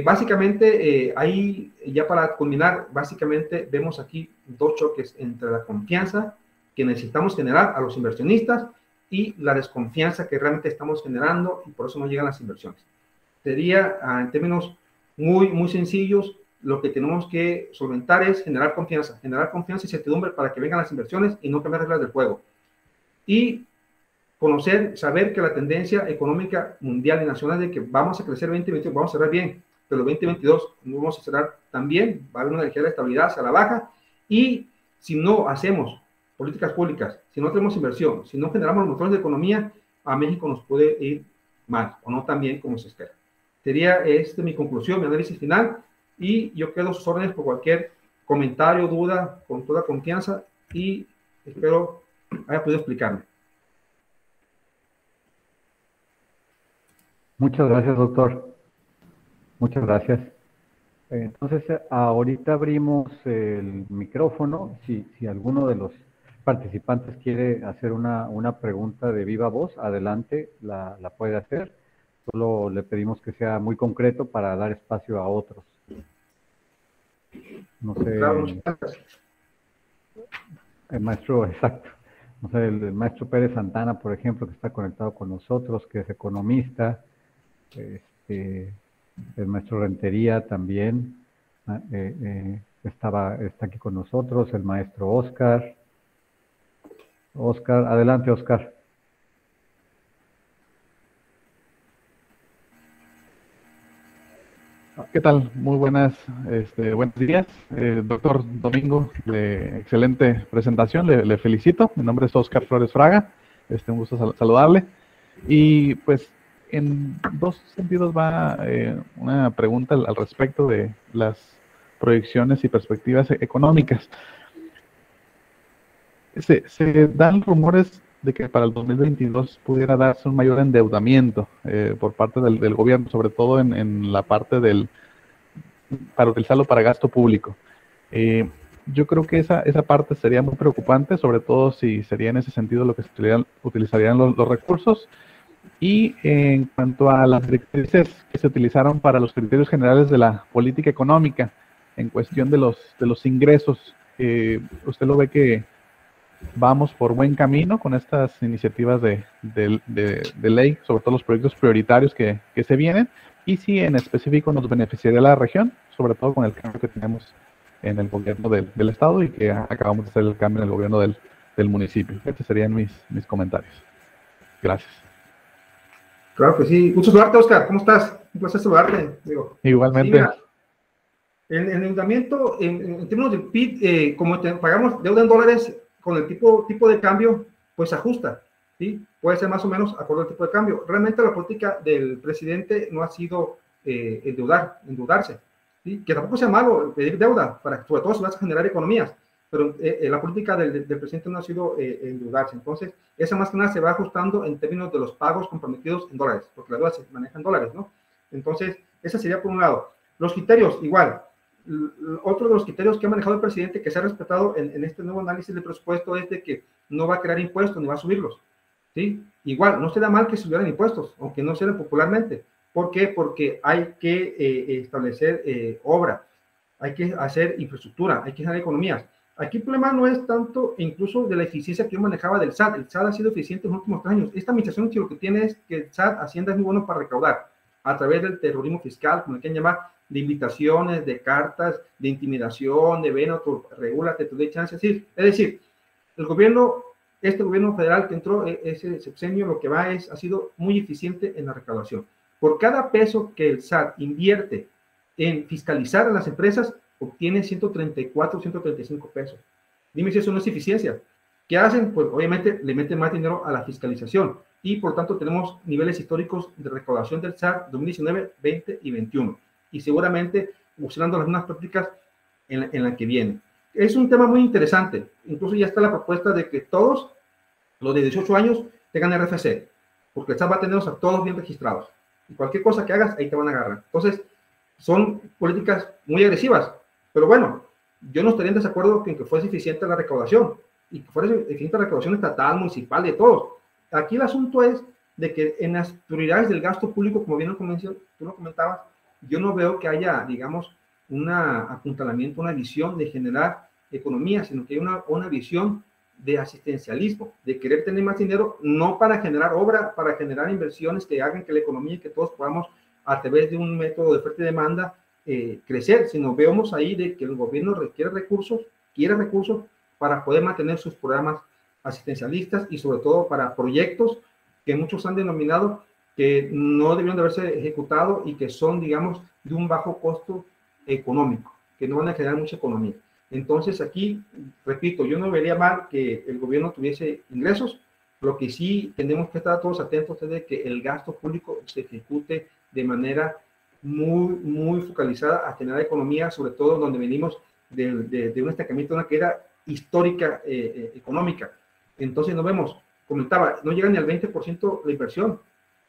básicamente ahí ya para culminar, básicamente vemos aquí dos choques entre la confianza que necesitamos generar a los inversionistas y la desconfianza que realmente estamos generando y por eso no llegan las inversiones. Sería en términos muy sencillos, lo que tenemos que solventar es generar confianza y certidumbre para que vengan las inversiones y no cambiar reglas del juego. Y conocer, saber que la tendencia económica mundial y nacional de que vamos a crecer 2022, vamos a cerrar bien, pero 2022 no vamos a cerrar tan bien, va a haber una ligera estabilidad hacia la baja, y si no hacemos políticas públicas, si no tenemos inversión, si no generamos los motores de economía, a México nos puede ir mal, o no tan bien como se espera. Sería mi conclusión, mi análisis final, y yo quedo a sus órdenes por cualquier comentario, duda, con toda confianza, y espero haya podido explicarme. Muchas gracias, doctor. Muchas gracias. Entonces, ahorita abrimos el micrófono. Si alguno de los participantes quiere hacer una pregunta de viva voz, adelante, la puede hacer. Solo le pedimos que sea muy concreto para dar espacio a otros. No sé. Claro, el maestro, exacto. No sé, el maestro Pérez Santana, por ejemplo, que está conectado con nosotros, que es economista. El maestro Rentería también está aquí con nosotros, el maestro Oscar. Oscar, adelante, Oscar. ¿Qué tal? Muy buenos días, doctor Domingo, excelente presentación, le felicito. Mi nombre es Oscar Flores Fraga, un gusto saludarle. Y pues en dos sentidos va una pregunta al respecto de las proyecciones y perspectivas económicas. Se dan rumores de que para el 2022 pudiera darse un mayor endeudamiento por parte del gobierno, sobre todo en la parte para utilizarlo para gasto público. Yo creo que esa parte sería muy preocupante, sobre todo si sería en ese sentido lo que se utilizarían los recursos. Y en cuanto a las directrices que se utilizaron para los criterios generales de la política económica, en cuestión de los ingresos, ¿usted lo ve que vamos por buen camino con estas iniciativas de ley, sobre todo los proyectos prioritarios que se vienen? Y si en específico nos beneficiaría la región, sobre todo con el cambio que tenemos en el gobierno del estado y que acabamos de hacer el cambio en el gobierno del municipio. Estos serían mis comentarios. Gracias. Claro que sí. Mucho saludarte, Oscar. ¿Cómo estás? Un placer saludarte. Igualmente. Sí, el endeudamiento, en términos del PIB, como pagamos deuda en dólares, con el tipo de cambio, pues se ajusta, ¿sí? Puede ser más o menos acorde al tipo de cambio. Realmente la política del presidente no ha sido endeudarse, ¿sí? Que tampoco sea malo pedir deuda, sobre todo si vas a generar economías, pero la política del presidente no ha sido endeudarse. Entonces, esa más que nada se va ajustando en términos de los pagos comprometidos en dólares, porque la deuda se maneja en dólares, ¿no? Entonces, esa sería por un lado. Los criterios, igual. Otro de los criterios que ha manejado el presidente, que se ha respetado en este nuevo análisis de presupuesto, es de que no va a crear impuestos ni va a subirlos, ¿sí? Igual, no se da mal que subieran impuestos, aunque no se den popularmente. ¿Por qué? Porque hay que establecer obra, hay que hacer infraestructura, hay que generar economías. Aquí el problema no es tanto incluso de la eficiencia que yo manejaba del SAT. El SAT ha sido eficiente en los últimos años. Esta administración lo que tiene es que el SAT, Hacienda, es muy bueno para recaudar a través del terrorismo fiscal, como le quieren llamar, de invitaciones, de cartas, de intimidación, de ven, regúlate, te doy chance. Es decir, el gobierno, este gobierno federal que entró, ese sexenio, lo que va ha sido muy eficiente en la recaudación. Por cada peso que el SAT invierte en fiscalizar a las empresas, obtiene 134, 135 pesos. Dime si eso no es eficiencia. ¿Qué hacen? Pues obviamente le meten más dinero a la fiscalización y por tanto tenemos niveles históricos de recaudación del SAT 2019, 20 y 21. Y seguramente usando las mismas prácticas en la que viene. Es un tema muy interesante. Incluso ya está la propuesta de que todos los de 18 años tengan RFC, porque el SAT va a tenerlos a todos bien registrados. Y cualquier cosa que hagas, ahí te van a agarrar. Entonces, son políticas muy agresivas. Pero bueno, yo no estaría en desacuerdo con que fuese eficiente la recaudación y que fuese eficiente la recaudación estatal, municipal, de todos. Aquí el asunto es de que en las prioridades del gasto público, como bien tú lo comentabas, yo no veo que haya, digamos, un apuntalamiento, una visión de generar economía, sino que hay una visión de asistencialismo, de querer tener más dinero, no para generar obra, para generar inversiones que hagan que la economía y que todos podamos, a través de un método de oferta y demanda, crecer, sino vemos ahí de que el gobierno quiere recursos para poder mantener sus programas asistencialistas y sobre todo para proyectos que muchos han denominado que no debieron de haberse ejecutado y que son, digamos, de un bajo costo económico, que no van a generar mucha economía. Entonces aquí, repito, yo no vería mal que el gobierno tuviese ingresos. Lo que sí tenemos que estar todos atentos es de que el gasto público se ejecute de manera muy focalizada a generar economía, sobre todo donde venimos de un estancamiento, una caída histórica económica. Entonces no vemos, comentaba, no llega ni al 20% la inversión,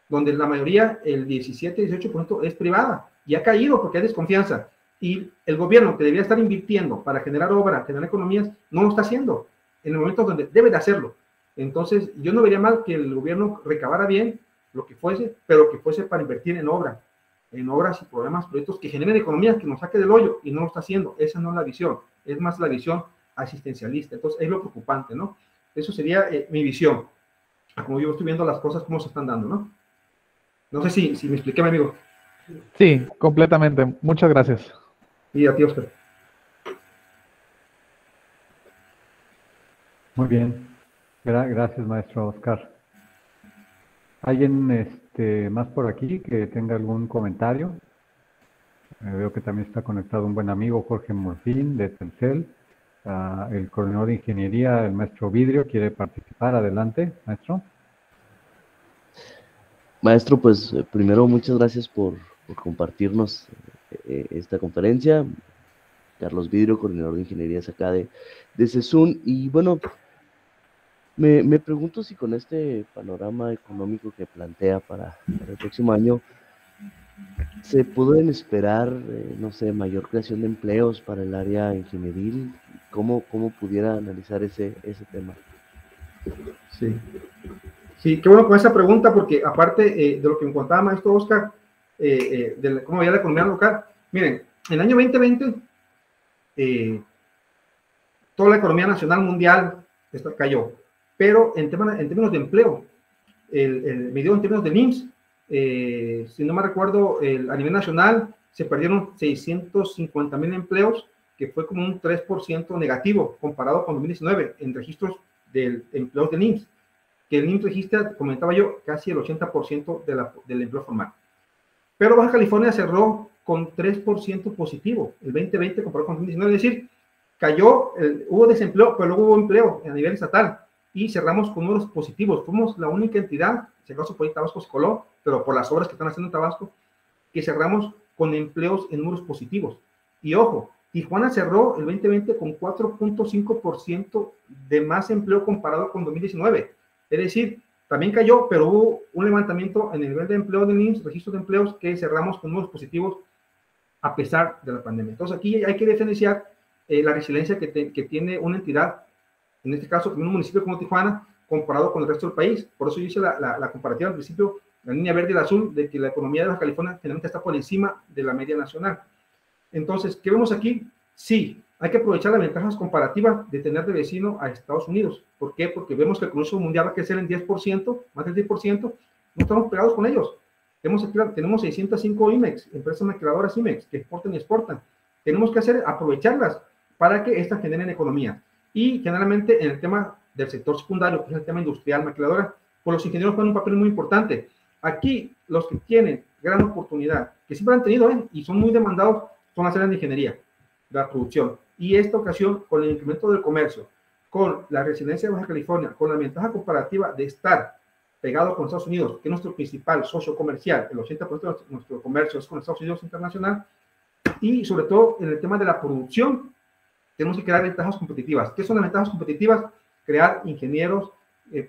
donde la mayoría, el 17-18% es privada, y ha caído porque hay desconfianza. Y el gobierno que debería estar invirtiendo para generar obra, generar economías, no lo está haciendo en el momento donde debe de hacerlo. Entonces, yo no vería mal que el gobierno recabara bien lo que fuese, pero que fuese para invertir en obras y programas, proyectos que generen economía, que nos saque del hoyo, y no lo está haciendo. Esa no es la visión, es más la visión asistencialista. Entonces, es lo preocupante, ¿no? Eso sería mi visión, como yo estoy viendo las cosas, cómo se están dando, ¿no? No sé si me expliqué, mi amigo. Sí, completamente. Muchas gracias. Y a ti, Oscar. Muy bien. Gracias, maestro Oscar. ¿Alguien más por aquí que tenga algún comentario? Veo que también está conectado un buen amigo, Jorge Morfín, de Telcel. El coordinador de ingeniería, el maestro Vidrio, quiere participar. Adelante, maestro. Maestro, pues primero muchas gracias por compartirnos esta conferencia. Carlos Vidrio, coordinador de ingenierías acá de CESUN. Y bueno, me pregunto si con este panorama económico que plantea para el próximo año, ¿se pueden esperar, no sé, mayor creación de empleos para el área ingenieril? ¿Cómo pudiera analizar ese tema? Sí. Sí, qué bueno con esa pregunta, porque aparte de lo que me contaba maestro Oscar, de cómo veía la economía local, miren, en el año 2020, toda la economía nacional mundial cayó, pero en términos de empleo, el medido en términos del IMSS, si no me recuerdo, a nivel nacional se perdieron 650,000 empleos, que fue como un 3% negativo comparado con 2019 en registros de empleos del IMSS, que el IMSS registra, comentaba yo, casi el 80% del empleo formal. Pero Baja California cerró con 3% positivo el 2020 comparado con 2019, es decir, cayó, hubo desempleo, pero luego hubo empleo a nivel estatal, y cerramos con números positivos. Fuimos la única entidad, si acaso por ahí Tabasco se coló, pero por las obras que están haciendo en Tabasco, que cerramos con empleos en números positivos. Y ojo, Tijuana cerró el 2020 con 4.5% de más empleo comparado con 2019. Es decir, también cayó, pero hubo un levantamiento en el nivel de empleo del IMSS, registro de empleos, que cerramos con números positivos a pesar de la pandemia. Entonces aquí hay que diferenciar la resiliencia que tiene una entidad, en este caso un municipio como Tijuana, comparado con el resto del país. Por eso yo hice la comparativa al principio, la línea verde y la azul, de que la economía de Baja California generalmente está por encima de la media nacional. Entonces, ¿qué vemos aquí? Sí, hay que aprovechar las ventajas comparativas de tener de vecino a Estados Unidos. ¿Por qué? Porque vemos que el comercio mundial va a crecer en 10%, más del 10%, no estamos pegados con ellos. Tenemos 605 IMEX, empresas maquiladoras IMEX, que exportan y exportan. Tenemos que aprovecharlas para que estas generen economía. Y generalmente en el tema del sector secundario, que es el tema industrial, maquiladora, pues los ingenieros juegan un papel muy importante. Aquí, los que tienen gran oportunidad, que siempre han tenido y son muy demandados, son las áreas de ingeniería, la producción. Y esta ocasión, con el incremento del comercio, con la resiliencia de Baja California, con la ventaja comparativa de estar pegado con Estados Unidos, que es nuestro principal socio comercial, el 80% de nuestro comercio es con Estados Unidos internacional, y sobre todo en el tema de la producción, tenemos que crear ventajas competitivas. ¿Qué son las ventajas competitivas? Crear ingenieros,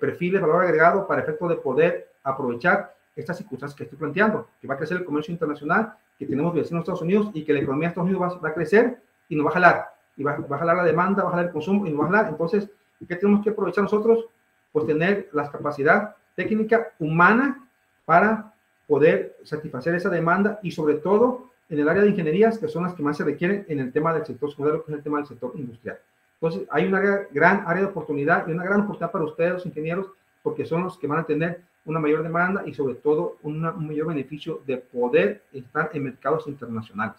perfiles, valor agregado para efecto de poder aprovechar estas circunstancias que estoy planteando, que va a crecer el comercio internacional, que tenemos vecinos de Estados Unidos y que la economía de Estados Unidos va a crecer y nos va a jalar, y va a jalar la demanda, va a jalar el consumo y nos va a jalar. Entonces, ¿qué tenemos que aprovechar nosotros? Pues tener la capacidad técnica humana para poder satisfacer esa demanda y sobre todo en el área de ingenierías, que son las que más se requieren en el tema del sector secundario, que es el tema del sector industrial. Entonces, hay una gran área de oportunidad y una gran oportunidad para ustedes, los ingenieros, porque son los que van a tener una mayor demanda y sobre todo un mayor beneficio de poder estar en mercados internacionales.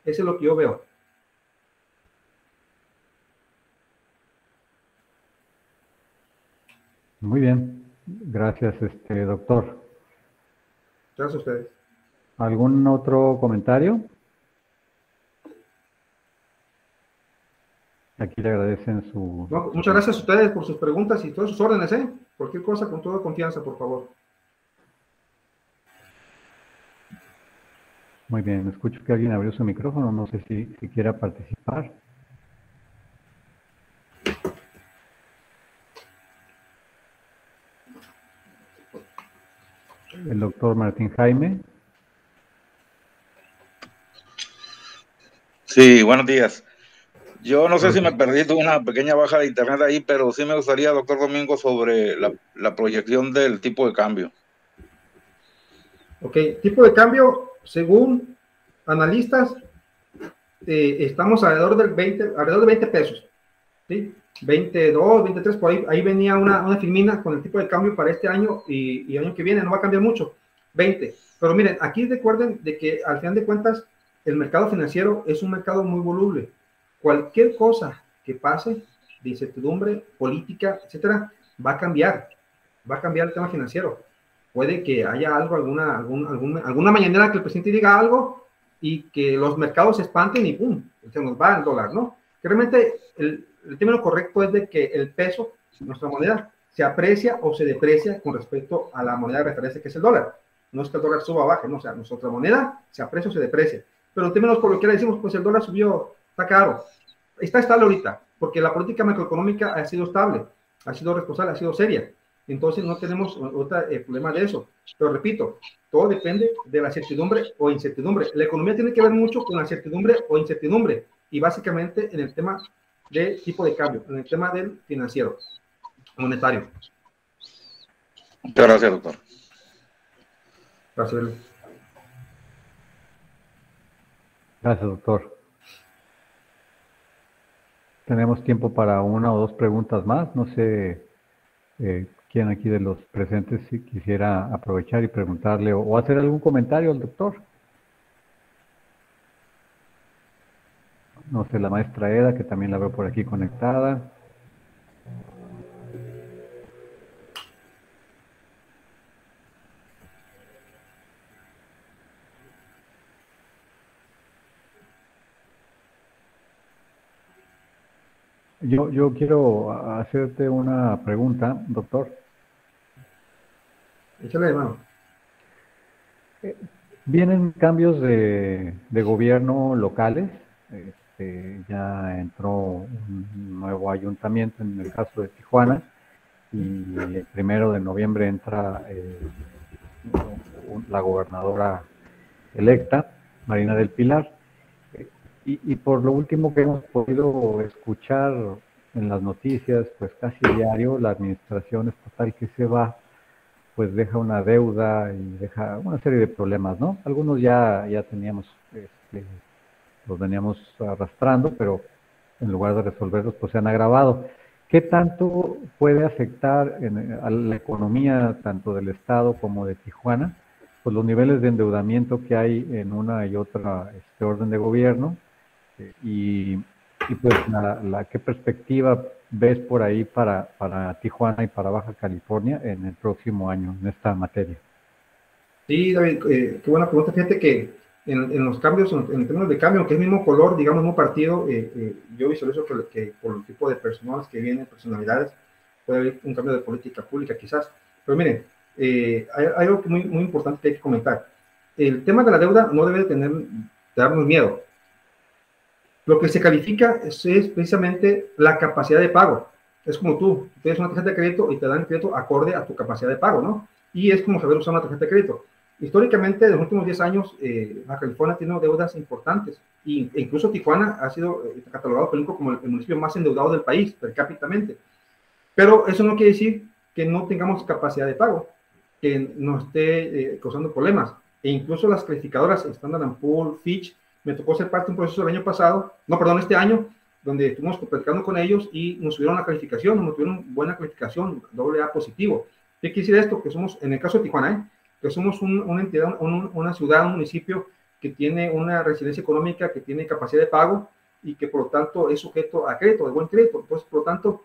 Eso es lo que yo veo. Muy bien, gracias, doctor. Gracias a ustedes. ¿Algún otro comentario? Aquí le agradecen su... No, muchas gracias a ustedes por sus preguntas y todas sus órdenes, ¿eh? Cualquier cosa, con toda confianza, por favor. Muy bien, escucho que alguien abrió su micrófono, no sé si quiera participar. El doctor Martín Jaime. Sí, buenos días. Yo no sé si me perdí, tuve una pequeña baja de internet ahí, pero sí me gustaría, doctor Domingo, sobre la proyección del tipo de cambio. Ok, tipo de cambio, según analistas, estamos alrededor de 20 pesos, ¿sí? 22, 23, por ahí venía una filmina con el tipo de cambio para este año y año que viene, no va a cambiar mucho, 20. Pero miren, aquí recuerden de que al final de cuentas, el mercado financiero es un mercado muy voluble. Cualquier cosa que pase de incertidumbre política, etcétera, va a cambiar el tema financiero. Puede que haya algo, alguna mañanera que el presidente diga algo y que los mercados se espanten y ¡pum! Se nos va el dólar, ¿no? Que realmente el término correcto es de que el peso, nuestra moneda, se aprecia o se deprecia con respecto a la moneda de referencia que es el dólar. No es que el dólar suba o baje, no, o sea, nuestra moneda se aprecia o se deprecia. Pero en términos coloquiales decimos, pues el dólar subió, está caro. Está estable ahorita, porque la política macroeconómica ha sido estable, ha sido responsable, ha sido seria. Entonces no tenemos otro problema de eso. Pero repito, todo depende de la certidumbre o incertidumbre. La economía tiene que ver mucho con la certidumbre o incertidumbre y básicamente en el tema de tipo de cambio, en el tema del financiero, monetario. Muchas gracias, doctor. Gracias. Gracias, doctor. Tenemos tiempo para una o dos preguntas más. No sé quién aquí de los presentes si quisiera aprovechar y preguntarle o hacer algún comentario al doctor. No sé, la maestra Eda, que también la veo por aquí conectada. Yo quiero hacerte una pregunta, doctor. Échale de mano. Vienen cambios de gobierno locales. Ya entró un nuevo ayuntamiento en el caso de Tijuana y el 1 de noviembre entra la gobernadora electa, Marina del Pilar. Y por lo último que hemos podido escuchar en las noticias, pues casi diario, la administración estatal que se va, pues deja una deuda y deja una serie de problemas, ¿no? Algunos ya teníamos, los veníamos arrastrando, pero en lugar de resolverlos, pues se han agravado. ¿Qué tanto puede afectar a la economía tanto del Estado como de Tijuana? Pues los niveles de endeudamiento que hay en una y otra orden de gobierno y pues ¿qué perspectiva ves por ahí para Tijuana y para Baja California en el próximo año en esta materia? Sí, David, qué buena pregunta. Fíjate que en los cambios, en términos de cambio, aunque es mismo color, digamos, mismo partido, yo visualizo que por el tipo de personas que vienen, personalidades, puede haber un cambio de política pública quizás. Pero miren, hay algo muy, muy importante que hay que comentar. El tema de la deuda no debe darnos miedo. Lo que se califica es precisamente la capacidad de pago. Es como tú tienes una tarjeta de crédito y te dan crédito acorde a tu capacidad de pago, ¿no? Y es como saber usar una tarjeta de crédito. Históricamente, en los últimos 10 años, Baja California tiene deudas importantes. E incluso Tijuana ha sido catalogado como el municipio más endeudado del país, per cápita. Pero eso no quiere decir que no tengamos capacidad de pago, que nos esté causando problemas. E incluso las calificadoras Standard & Poor's, Fitch, me tocó ser parte de un proceso el año pasado, este año, donde estuvimos platicando con ellos y nos subieron la calificación, nos tuvieron buena calificación, AA positivo. ¿Qué quiere decir esto? Que somos, en el caso de Tijuana, que somos una entidad, una ciudad, un municipio que tiene una resiliencia económica, que tiene capacidad de pago y que por lo tanto es sujeto a crédito, de buen crédito. Entonces, por lo tanto,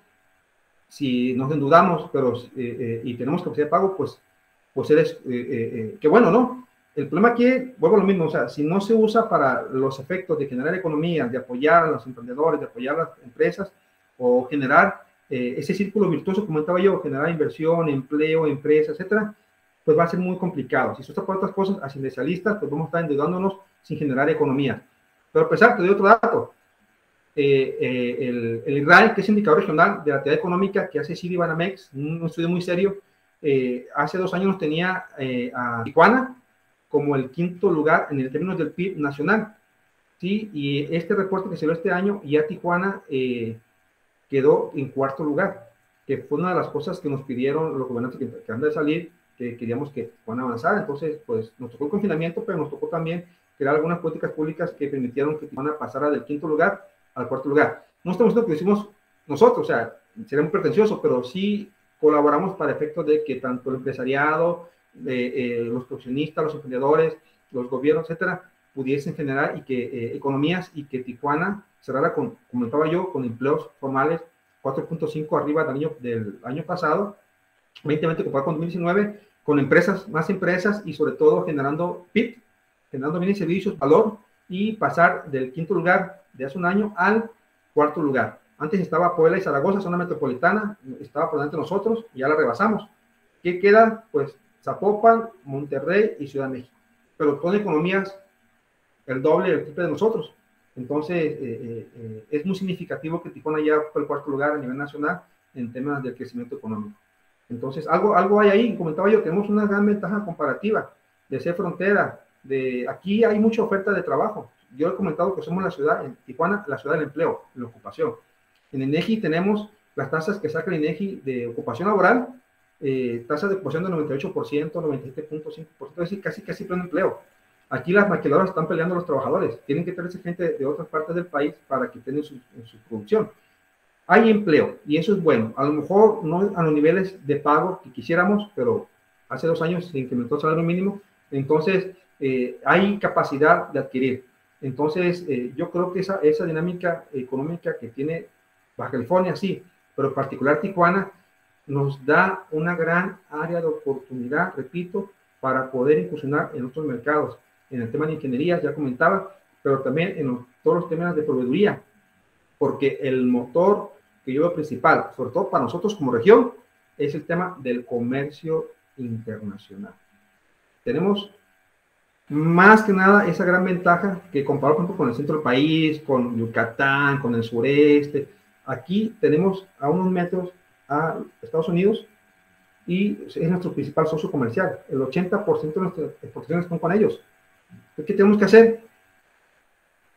si nos endeudamos y tenemos capacidad de pago, pues eres, qué bueno, ¿no? El problema aquí, vuelvo a lo mismo, o sea, si no se usa para los efectos de generar economía, de apoyar a los emprendedores, de apoyar a las empresas o generar ese círculo virtuoso, como comentaba yo, generar inversión, empleo, empresas, etcétera, pues va a ser muy complicado. Si se usa para otras cosas asistencialistas, pues vamos a estar endeudándonos sin generar economía. Pero a pesar, te doy otro dato. El IRRAE, que es indicador regional de la actividad económica que hace Citibanamex, un estudio muy serio, hace 2 años nos tenía a Tijuana como el 5º lugar en el términos del PIB nacional, ¿sí? Y este reporte que se dio este año, ya Tijuana quedó en 4º lugar, que fue una de las cosas que nos pidieron los gobernantes que han de salir, que queríamos que Tijuana avanzara. Entonces, pues nos tocó el confinamiento, pero nos tocó también crear algunas políticas públicas que permitieron que Tijuana pasara del 5º lugar al 4º lugar. No estamos diciendo que lo hicimos nosotros, o sea, sería muy pretencioso, pero sí colaboramos para efectos de que tanto el empresariado, los profesionistas, los emprendedores, los gobiernos, etcétera, pudiesen generar y que economías y que Tijuana cerrara con, como comentaba yo, con empleos formales 4.5 arriba del año pasado, 2020 comparado con 2019, con empresas, más empresas y sobre todo generando PIB, generando bienes y servicios, valor, y pasar del 5º lugar de hace un año al 4º lugar. Antes estaba Puebla y Zaragoza, zona metropolitana, estaba por delante de nosotros, y ya la rebasamos. ¿Qué queda? Pues Zapopan, Monterrey y Ciudad de México. Pero son economías el doble, el triple de nosotros. Entonces, es muy significativo que Tijuana ya fue el 4º lugar a nivel nacional en temas de crecimiento económico. Entonces, algo hay ahí, comentaba yo, tenemos una gran ventaja comparativa de ser frontera, aquí hay mucha oferta de trabajo. Yo he comentado que somos la ciudad, en Tijuana, la ciudad del empleo, de la ocupación. En INEGI tenemos las tasas que saca el INEGI de ocupación laboral, tasas de ocupación del 98%, 97.5%, es decir, casi pleno empleo. Aquí las maquiladoras están peleando a los trabajadores, tienen que traerse gente de otras partes del país para que tengan su producción. Hay empleo, y eso es bueno. A lo mejor no a los niveles de pago que quisiéramos, pero hace 2 años se incrementó el salario mínimo, entonces hay capacidad de adquirir. Entonces, yo creo que esa dinámica económica que tiene Baja California, sí, pero en particular Tijuana, nos da una gran área de oportunidad, repito, para poder incursionar en otros mercados. En el tema de ingeniería, ya comentaba, pero también en todos los temas de proveeduría, porque el motor que yo veo principal, sobre todo para nosotros como región, es el tema del comercio internacional. Tenemos más que nada esa gran ventaja que comparado por ejemplo, con el centro del país, con Yucatán, con el sureste. Aquí tenemos a unos metros a Estados Unidos y es nuestro principal socio comercial. El 80% de nuestras exportaciones están con ellos. ¿Qué tenemos que hacer?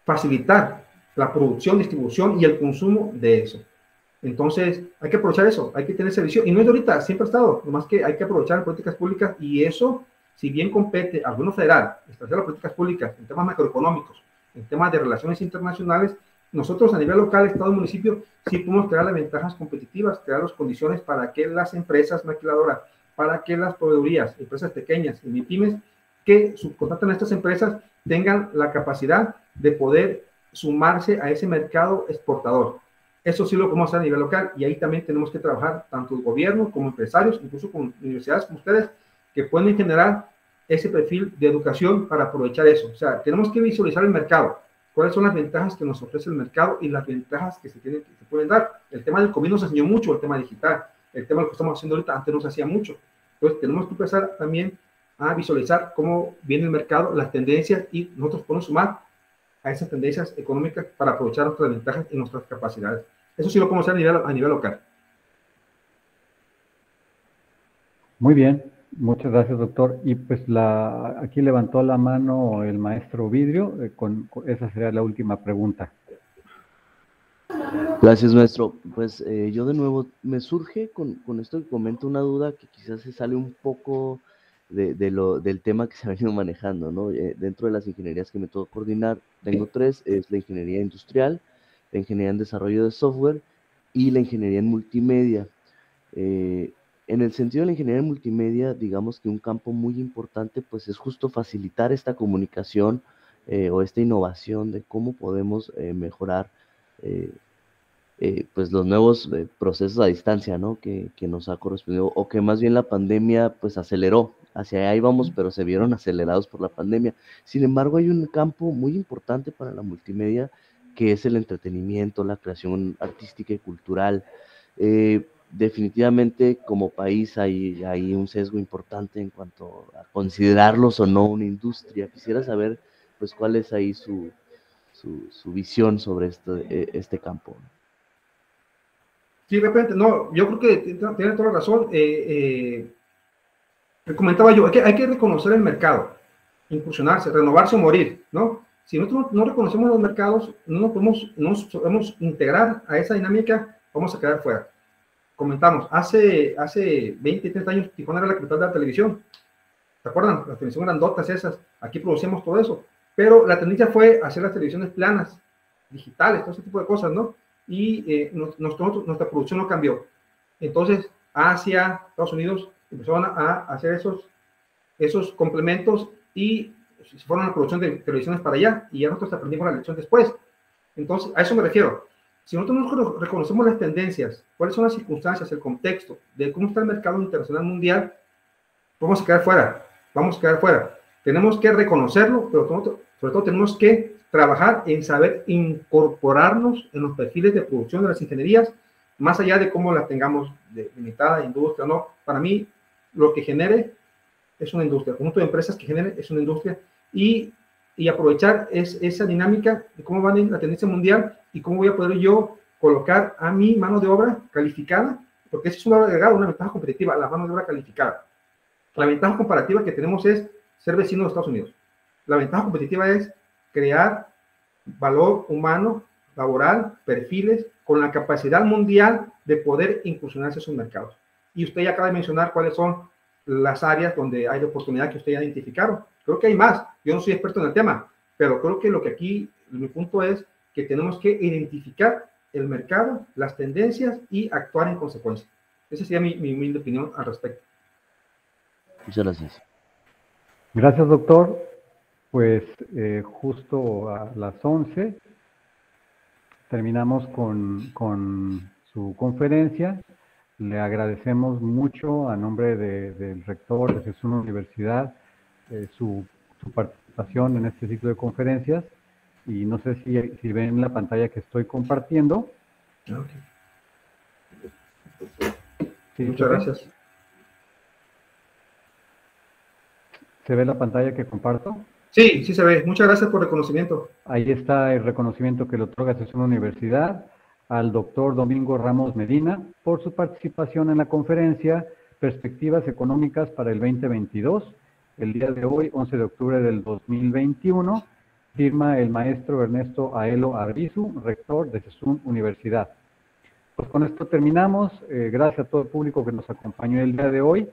Facilitar la producción, distribución y el consumo de eso. Entonces, hay que aprovechar eso, hay que tener servicio. Y no es de ahorita, siempre ha estado. Nomás que hay que aprovechar políticas públicas y eso, si bien compete al gobierno federal, establecer las políticas públicas en temas macroeconómicos, en temas de relaciones internacionales, nosotros a nivel local, estado y municipio, sí podemos crear las ventajas competitivas, crear las condiciones para que las empresas maquiladoras, para que las proveedurías, empresas pequeñas y MIPYMES, que subcontratan a estas empresas, tengan la capacidad de poder sumarse a ese mercado exportador. Eso sí lo podemos hacer a nivel local y ahí también tenemos que trabajar tanto el gobierno como empresarios, incluso con universidades como ustedes, que pueden generar ese perfil de educación para aprovechar eso. O sea, tenemos que visualizar el mercado, cuáles son las ventajas que nos ofrece el mercado y las ventajas que se pueden dar. El tema del COVID nos enseñó mucho, el tema digital, el tema de lo que estamos haciendo ahorita, antes no se hacía mucho. Entonces tenemos que empezar también a visualizar cómo viene el mercado, las tendencias y nosotros podemos sumar a esas tendencias económicas para aprovechar nuestras ventajas y nuestras capacidades. Eso sí lo podemos hacer a nivel local. Muy bien, muchas gracias, doctor. Y pues aquí levantó la mano el maestro Vidrio, esa sería la última pregunta. Gracias, maestro. Pues yo de nuevo me surge con esto que comento una duda que quizás se sale un poco del tema que se ha venido manejando, ¿no? Dentro de las ingenierías que me toca coordinar, tengo 3, es la ingeniería industrial, la ingeniería en desarrollo de software y la ingeniería en multimedia. En el sentido de la ingeniería en multimedia, digamos que un campo muy importante pues es justo facilitar esta comunicación o esta innovación de cómo podemos mejorar pues los nuevos procesos a distancia, ¿no? Que nos ha correspondido, o que más bien la pandemia pues aceleró. Hacia allá íbamos, pero se vieron acelerados por la pandemia. Sin embargo, hay un campo muy importante para la multimedia, que es el entretenimiento, la creación artística y cultural. Definitivamente como país hay un sesgo importante en cuanto a considerarlos o no una industria. Quisiera saber pues cuál es ahí su visión sobre este campo. Sí, de repente, no, yo creo que tiene toda la razón. Comentaba yo, hay que reconocer el mercado, incursionarse, renovarse o morir, ¿no? Si nosotros no reconocemos los mercados, no nos podemos integrar a esa dinámica, vamos a quedar fuera. Comentamos, hace 20, 30 años Tijuana era la capital de la televisión. ¿Se acuerdan? Las televisiones grandotas esas, aquí producíamos todo eso. Pero la tendencia fue hacer las televisiones planas, digitales, todo ese tipo de cosas, ¿no? Y nuestra producción no cambió. Entonces, Asia, Estados Unidos, empezaron a hacer esos complementos y se fueron a la producción de televisiones para allá, y ya nosotros aprendimos la lección después. Entonces, a eso me refiero. Si nosotros no reconocemos las tendencias, cuáles son las circunstancias, el contexto de cómo está el mercado internacional mundial, vamos a quedar fuera. Tenemos que reconocerlo, pero sobre todo tenemos que trabajar en saber incorporarnos en los perfiles de producción de las ingenierías, más allá de cómo las tengamos limitada, industria, no. Para mí, lo que genere es una industria, el conjunto de empresas que genere es una industria, y aprovechar esa dinámica de cómo va la tendencia mundial y cómo voy a poder yo colocar a mi mano de obra calificada, porque eso es un valor agregado, una ventaja competitiva, la mano de obra calificada. La ventaja comparativa que tenemos es ser vecinos de Estados Unidos. La ventaja competitiva es crear valor humano, laboral, perfiles, con la capacidad mundial de poder incursionarse en esos mercados. Y usted ya acaba de mencionar cuáles son las áreas donde hay de oportunidad que usted ya identificaron. Creo que hay más. Yo no soy experto en el tema, pero creo que lo que aquí, mi punto es que tenemos que identificar el mercado, las tendencias y actuar en consecuencia. Esa sería mi humilde opinión al respecto. Muchas gracias. Gracias, doctor. Pues justo a las 11 terminamos con su conferencia. Le agradecemos mucho a nombre del rector de CESUN Universidad su participación en este ciclo de conferencias, y no sé si ven la pantalla que estoy compartiendo. Okay. Sí, muchas gracias. ¿Se ve la pantalla que comparto? Sí, sí se ve. Muchas gracias por el reconocimiento. Ahí está el reconocimiento que le otorga CESUN Universidad al doctor Domingo Ramos Medina por su participación en la conferencia Perspectivas Económicas para el 2022. El día de hoy, 11 de octubre del 2021, firma el maestro Ernesto Aelo Arbizu, rector de CESUN Universidad. Pues con esto terminamos. Gracias a todo el público que nos acompañó el día de hoy,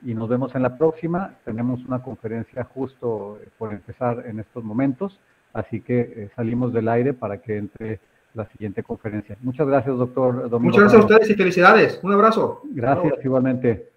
y nos vemos en la próxima. Tenemos una conferencia justo por empezar en estos momentos, así que salimos del aire para que entre la siguiente conferencia. Muchas gracias, doctor Domingo. Muchas gracias a ustedes y felicidades. Un abrazo. Gracias, igualmente.